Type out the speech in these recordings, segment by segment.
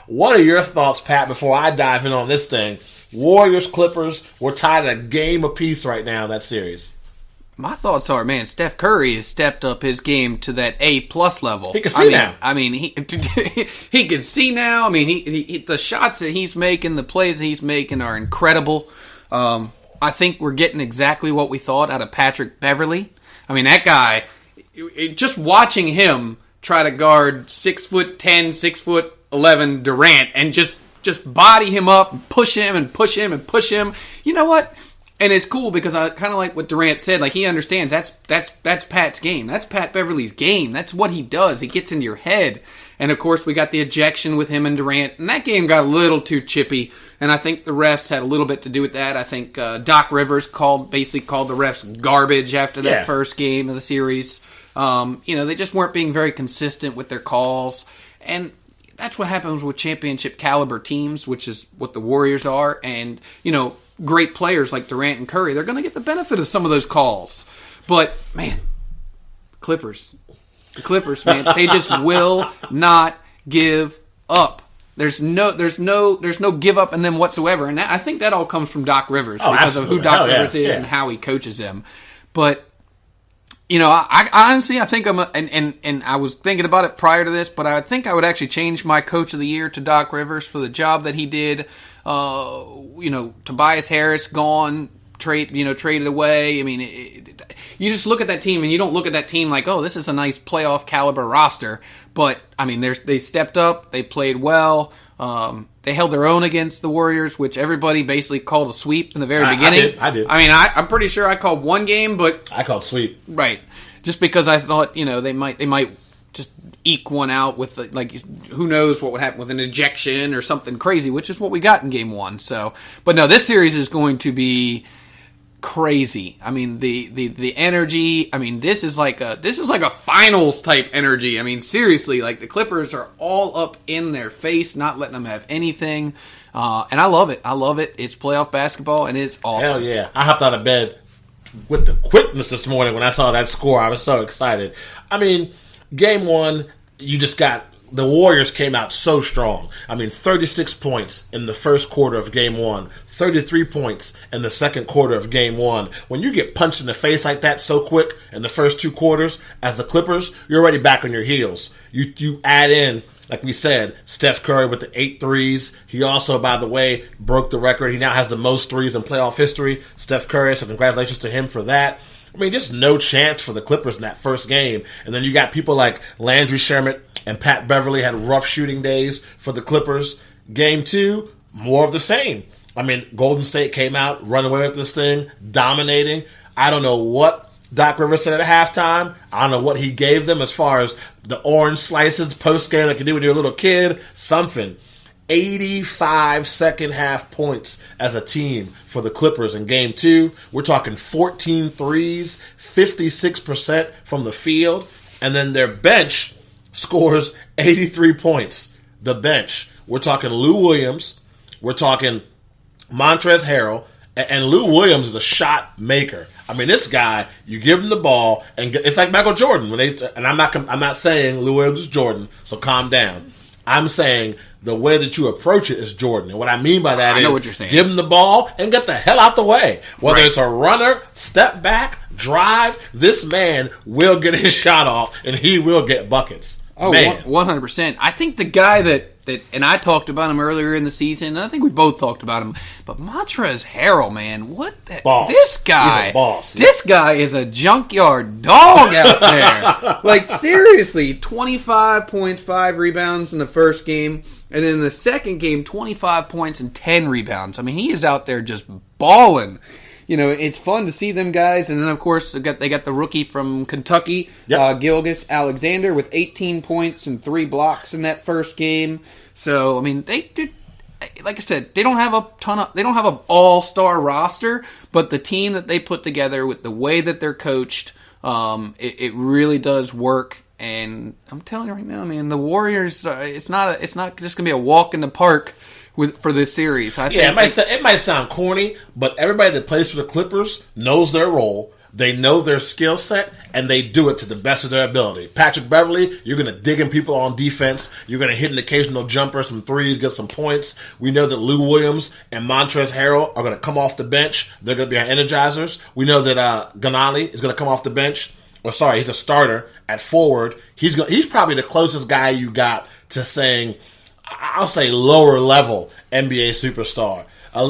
What are your thoughts, Pat, before I dive in on this thing? Warriors, Clippers, we're tied at a game apiece right now in that series. My thoughts are, man, Steph Curry has stepped up his game to that A+ level. He can see now. I mean, he can see now. I mean, he the shots that he's making, the plays that he's making are incredible. I think we're getting exactly what we thought out of Patrick Beverley. I mean, that guy, just watching him try to guard 6'10", 6'11" Durant and just body him up and push him and push him and push him. You know what? And it's cool because I kind of like what Durant said. Like, he understands that's Pat's game. That's Pat Beverley's game. That's what he does. He gets into your head. And, of course, we got the ejection with him and Durant. And that game got a little too chippy. And I think the refs had a little bit to do with that. I think Doc Rivers basically called the refs garbage after that first game of the series. They just weren't being very consistent with their calls. And that's what happens with championship caliber teams, which is what the Warriors are. And, great players like Durant and Curry, they're going to get the benefit of some of those calls. But, man, the Clippers, man, they just will not give up. There's no give up in them whatsoever. And I think that all comes from Doc Rivers because of who Doc Rivers is and how he coaches them. But, I honestly, I think and I was thinking about it prior to this, but I think I would actually change my coach of the year to Doc Rivers for the job that he did. Tobias Harris gone, traded away. I mean, you just look at that team and you don't look at that team like, oh, this is a nice playoff caliber roster. But, I mean, they stepped up. They played well. They held their own against the Warriors, which everybody basically called a sweep in the very beginning. I did. I mean, I'm pretty sure I called one game, but I called sweep. Right. Just because I thought, they might just eke one out with, who knows what would happen with an ejection or something crazy, which is what we got in game one. So, but no, this series is going to be crazy. I mean, the energy. I mean, this is like a finals type energy. I mean, seriously, like the Clippers are all up in their face, not letting them have anything. And I love it. It's playoff basketball, and it's awesome. Hell yeah! I hopped out of bed with the quickness this morning when I saw that score. I was so excited. I mean, game one, you just got. The Warriors came out so strong. I mean, 36 points in the first quarter of game one, 33 points in the second quarter of game one. When you get punched in the face like that so quick in the first two quarters, as the Clippers, you're already back on your heels. You add in, like we said, Steph Curry with the 8 threes. He also, by the way, broke the record. He now has the most threes in playoff history. Steph Curry, so congratulations to him for that. I mean, just no chance for the Clippers in that first game. And then you got people like Landry Shamet and Pat Beverley had rough shooting days for the Clippers. Game two, more of the same. I mean, Golden State came out, run away with this thing, dominating. I don't know what Doc Rivers said at halftime. I don't know what he gave them as far as the orange slices post-game like you do when you're a little kid. Something. 85 second half points as a team for the Clippers in game two. We're talking 14 threes, 56% from the field, and then their bench scores 83 points. The bench. We're talking Lou Williams. We're talking Montrezl Harrell. And Lou Williams is a shot maker. I mean, this guy, you give him the ball, and it's like Michael Jordan. I'm not saying Lou Williams is Jordan, so calm down. I'm saying the way that you approach it is Jordan. And what I mean by that is what you're saying. Give him the ball and get the hell out the way. Whether it's a runner, step back, drive, this man will get his shot off, and he will get buckets. Oh, man. 100%. I think the guy that and I talked about him earlier in the season, and I think we both talked about him, but Montrezl Harrell, man, boss. This guy, he's a boss. This guy is a junkyard dog out there. Like, seriously, 25 points, 5 rebounds in the first game, and in the second game, 25 points and 10 rebounds. I mean, he is out there just balling. It's fun to see them guys. And then, of course, they got the rookie from Kentucky, Gilgeous-Alexander, with 18 points and 3 blocks in that first game. So, I mean, like I said, they don't have an all-star roster, but the team that they put together with the way that they're coached, it really does work. And I'm telling you right now, man, the Warriors, it's not just going to be a walk in the park for this series. I think it might sound corny, but everybody that plays for the Clippers knows their role. They know their skill set, and they do it to the best of their ability. Patrick Beverley, you're going to dig in people on defense. You're going to hit an occasional jumper, some threes, get some points. We know that Lou Williams and Montrezl Harrell are going to come off the bench. They're going to be our energizers. We know that Ganali is going to come off the bench. He's a starter at forward. He's probably the closest guy you got to saying, I'll say lower level NBA superstar.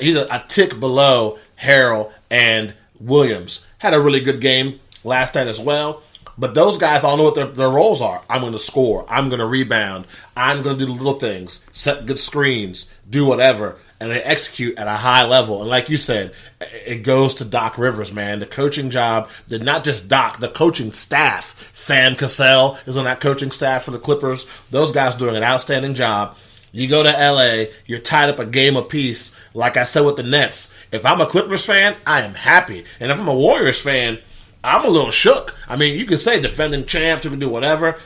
He's a tick below Harrell and Williams. Had a really good game last night as well. But those guys all know what their roles are. I'm going to score. I'm going to rebound. I'm going to do the little things, set good screens, do whatever. And they execute at a high level. And like you said, it goes to Doc Rivers, man. The coaching job, not just Doc, the coaching staff. Sam Cassell is on that coaching staff for the Clippers. Those guys doing an outstanding job. You go to L.A., you're tied up a game apiece. Like I said with the Nets, if I'm a Clippers fan, I am happy. And if I'm a Warriors fan, I'm a little shook. I mean, you can say defending champs, you can do whatever.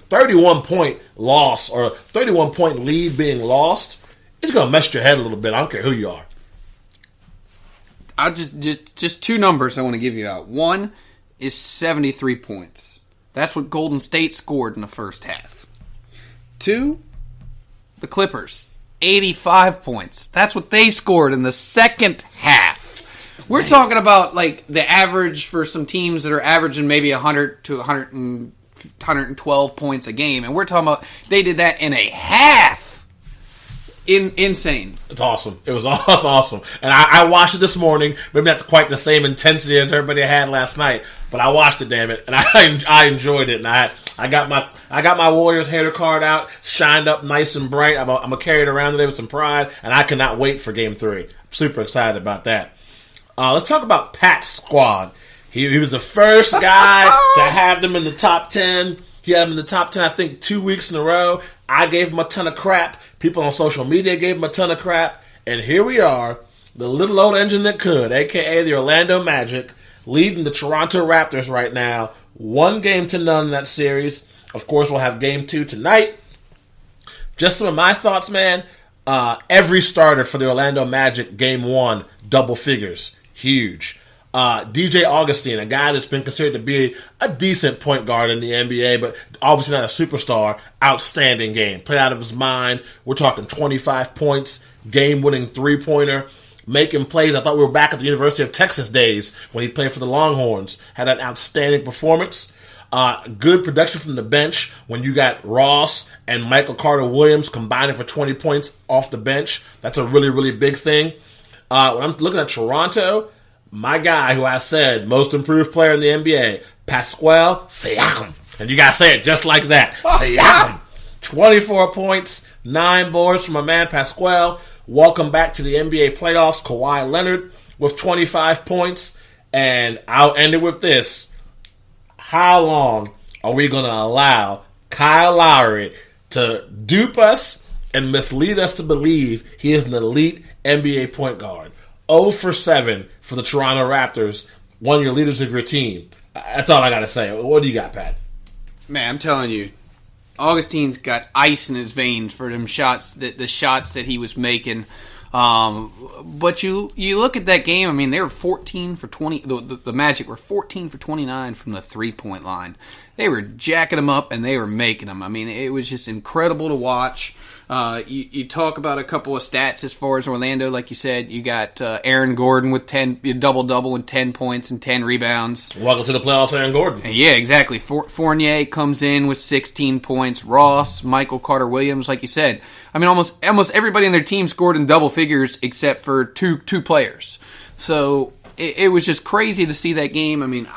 31-point loss or 31-point lead being lost, it's going to mess your head a little bit. I don't care who you are. I'll just two numbers I want to give you out. One is 73 points. That's what Golden State scored in the first half. Two, the Clippers, 85 points. That's what they scored in the second half. We're talking about like the average for some teams that are averaging maybe 100 to 112 points a game, and we're talking about they did that in a half. Insane. It's awesome. It was awesome. And I watched it this morning. Maybe not quite the same intensity as everybody had last night, but I watched it, damn it, and I enjoyed it. And I got my Warriors hater card out, shined up nice and bright. I'm gonna carry it around today with some pride, and I cannot wait for Game 3. I'm super excited about that. Let's talk about Pat's squad. He was the first guy to have them in the top 10. He had them in the top 10, I think, 2 weeks in a row. I gave him a ton of crap. People on social media gave him a ton of crap. And here we are, the little old engine that could, a.k.a. the Orlando Magic, leading the Toronto Raptors right now. 1-0 in that series. Of course, we'll have Game 2 tonight. Just some of my thoughts, man. Every starter for the Orlando Magic, Game 1, double figures. Huge. DJ Augustine, a guy that's been considered to be a decent point guard in the NBA, but obviously not a superstar. Outstanding game. Played out of his mind. We're talking 25 points, game-winning three-pointer, making plays. I thought we were back at the University of Texas days when he played for the Longhorns. Had an outstanding performance. Good production from the bench when you got Ross and Michael Carter-Williams combining for 20 points off the bench. That's a really, really big thing. When I'm looking at Toronto, my guy who I said most improved player in the NBA, Pascal Siakam. And you got to say it just like that. Siakam. 24 points, 9 boards from my man Pascal. Welcome back to the NBA playoffs. Kawhi Leonard with 25 points. And I'll end it with this. How long are we going to allow Kyle Lowry to dupe us and mislead us to believe he is an elite NBA point guard? 0 for 7 for the Toronto Raptors, one of your leaders of your team. That's all I got to say. What do you got, Pat? Man, I'm telling you, Augustine's got ice in his veins for them shots, the shots that he was making. But you look at that game, I mean, they were 14 for 20. The Magic were 14 for 29 from the three-point line. They were jacking them up, and they were making them. I mean, it was just incredible to watch. You talk about a couple of stats as far as Orlando, like you said. You got Aaron Gordon with 10 double-double and 10 points and 10 rebounds. Welcome to the playoffs, Aaron Gordon. Yeah, exactly. Fournier comes in with 16 points. Ross, Michael Carter-Williams, like you said. I mean, almost everybody in their team scored in double figures except for two players. So it was just crazy to see that game. I mean,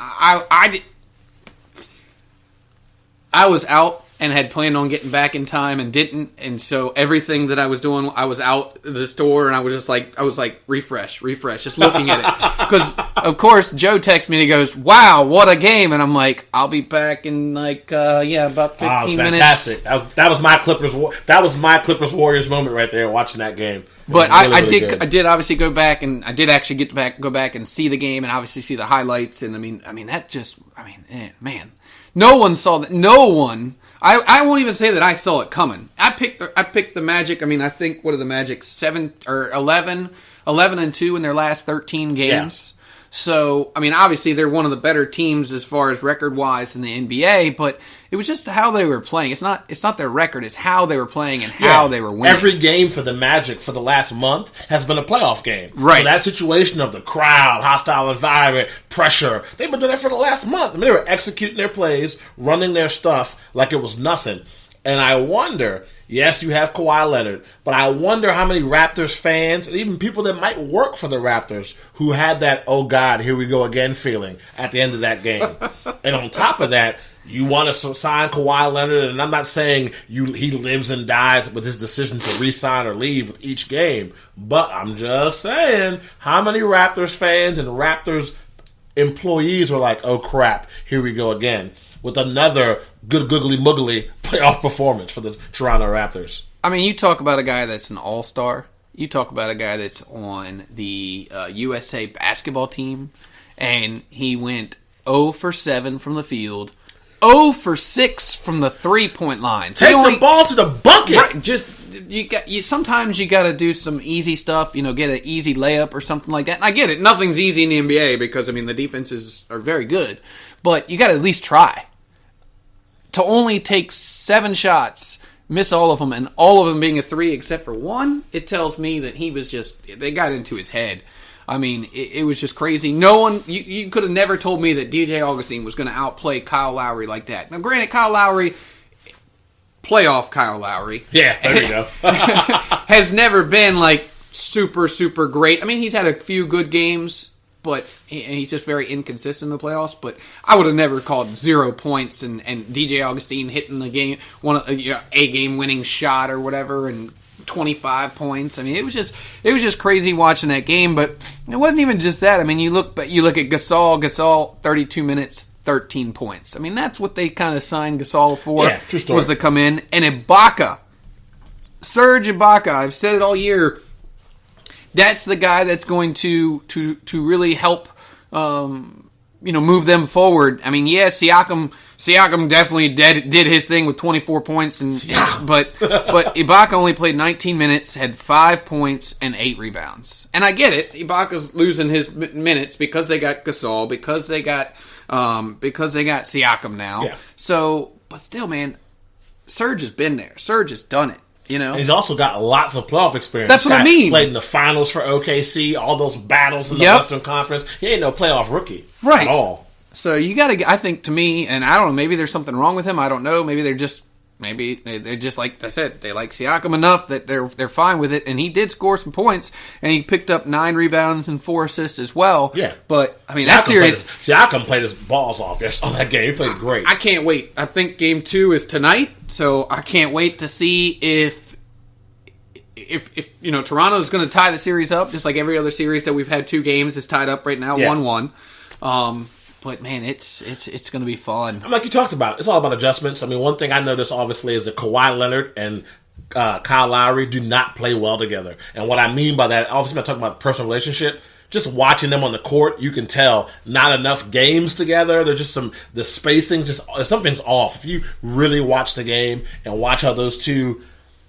I was out and had planned on getting back in time and didn't, and so everything that I was doing, I was out the store and I was like refresh, just looking at it because of course Joe texts me and he goes, "Wow, what a game!" And I'm like, "I'll be back in like about 15 minutes." Fantastic! That was my Clippers. That was my Clippers Warriors moment right there, watching that game. But I did obviously go back, and I did actually go back and see the game and obviously see the highlights. And I mean that just man, no one saw that. No one. I won't even say that I saw it coming. I picked the Magic. I mean, I think what are the Magic 7 or 11 and 2 in their last 13 games. Yeah. So, I mean, obviously they're one of the better teams as far as record-wise in the NBA, but it was just how they were playing. It's not their record, it's how they were playing and how they were winning. Every game for the Magic for the last month has been a playoff game. Right. So that situation of the crowd, hostile environment, pressure, they've been doing that for the last month. I mean, they were executing their plays, running their stuff like it was nothing. And I wonder, yes, you have Kawhi Leonard, but I wonder how many Raptors fans, and even people that might work for the Raptors, who had that, oh God, here we go again feeling at the end of that game. And on top of that, you want to sign Kawhi Leonard, and I'm not saying he lives and dies with his decision to re-sign or leave with each game, but I'm just saying, how many Raptors fans and Raptors employees were like, oh crap, here we go again, with another good googly muggly playoff performance for the Toronto Raptors. I mean, you talk about a guy that's an all-star. You talk about a guy that's on the USA basketball team, and he went 0 for 7 from the field, 0 for 6 from the three-point line. So Take the ball to the bucket. Right, just sometimes you got to do some easy stuff. Get an easy layup or something like that. And I get it. Nothing's easy in the NBA because I mean the defenses are very good, but you got to at least try. To only take 7 shots, miss all of them, and all of them being a 3 except for 1, it tells me that they got into his head. I mean, it was just crazy. No one, you could have never told me that DJ Augustine was going to outplay Kyle Lowry like that. Now, granted, Kyle Lowry, playoff Kyle Lowry. Yeah, there you go. has never been like super, super great. I mean, he's had a few good games, but he's just very inconsistent in the playoffs. But I would have never called 0 points and DJ Augustine hitting the game, a game winning shot or whatever, and 25 points. I mean, it was just crazy watching that game. But it wasn't even just that. I mean, you look at Gasol, 32 minutes, 13 points. I mean, that's what they kind of signed Gasol for. Yeah, true story. Was to come in. And Ibaka, Serge Ibaka, I've said it all year. That's the guy that's going to really help, move them forward. I mean, yeah, Siakam definitely did his thing with 24 points, but Ibaka only played 19 minutes, had 5 points and 8 rebounds. And I get it, Ibaka's losing his minutes because they got Gasol, because they got Siakam now. Yeah. So, but still, man, Serge has been there. Serge has done it. And he's also got lots of playoff experience. That's what I mean. Played in the finals for OKC, all those battles in the Western Conference. He ain't no playoff rookie at all. So you got to, I think, to me, and I don't know, maybe there's something wrong with him. I don't know. Maybe they're just like I said, they like Siakam enough that they're fine with it. And he did score some points, and he picked up 9 rebounds and 4 assists as well. Yeah, but I mean that series, Siakam played his balls off on that game. He played great. I can't wait. I think Game 2 is tonight, so I can't wait to see if Toronto's going to tie the series up, just like every other series that we've had 2 games is tied up right now, 1-1. But man, it's going to be fun. I'm like you talked about, it's all about adjustments. I mean, one thing I noticed obviously is that Kawhi Leonard and Kyle Lowry do not play well together. And what I mean by that, obviously I'm talking about personal relationship. Just watching them on the court, you can tell not enough games together. There's just the spacing, something's off. If you really watch the game and watch how those two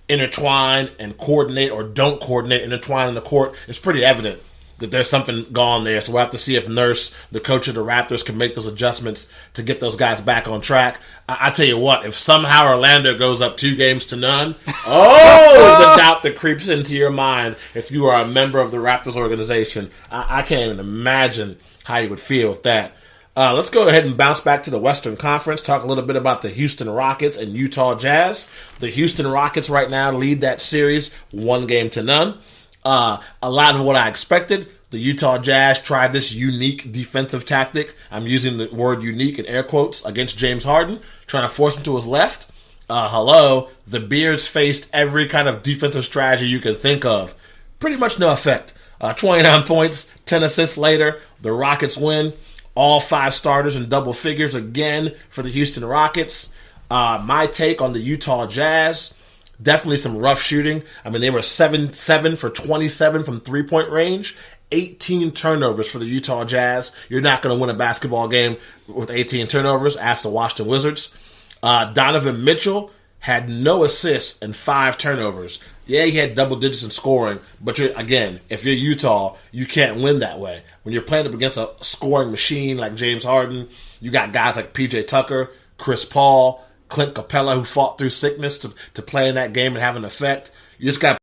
intertwine and coordinate or don't coordinate, intertwine in the court, it's pretty evident that there's something gone there. So we'll have to see if Nurse, the coach of the Raptors, can make those adjustments to get those guys back on track. I tell you what, if somehow Orlando goes up 2-0, the doubt that creeps into your mind if you are a member of the Raptors organization. I can't even imagine how you would feel with that. Let's go ahead and bounce back to the Western Conference, talk a little bit about the Houston Rockets and Utah Jazz. The Houston Rockets right now lead that series 1-0. A lot of what I expected. The Utah Jazz tried this unique defensive tactic. I'm using the word unique in air quotes against James Harden, trying to force him to his left. The Bears faced every kind of defensive strategy you could think of. Pretty much no effect. 29 points, 10 assists later, the Rockets win. All 5 starters in double figures again for the Houston Rockets. My take on the Utah Jazz, definitely some rough shooting. I mean, they were 7 for 27 from 3-point range. 18 turnovers for the Utah Jazz. You're not going to win a basketball game with 18 turnovers. Ask the Washington Wizards. Donovan Mitchell had no assists and 5 turnovers. Yeah, he had double digits in scoring, but again, if you're Utah, you can't win that way. When you're playing up against a scoring machine like James Harden, you got guys like PJ Tucker, Chris Paul, Clint Capella, who fought through sickness to play in that game and have an effect. You just got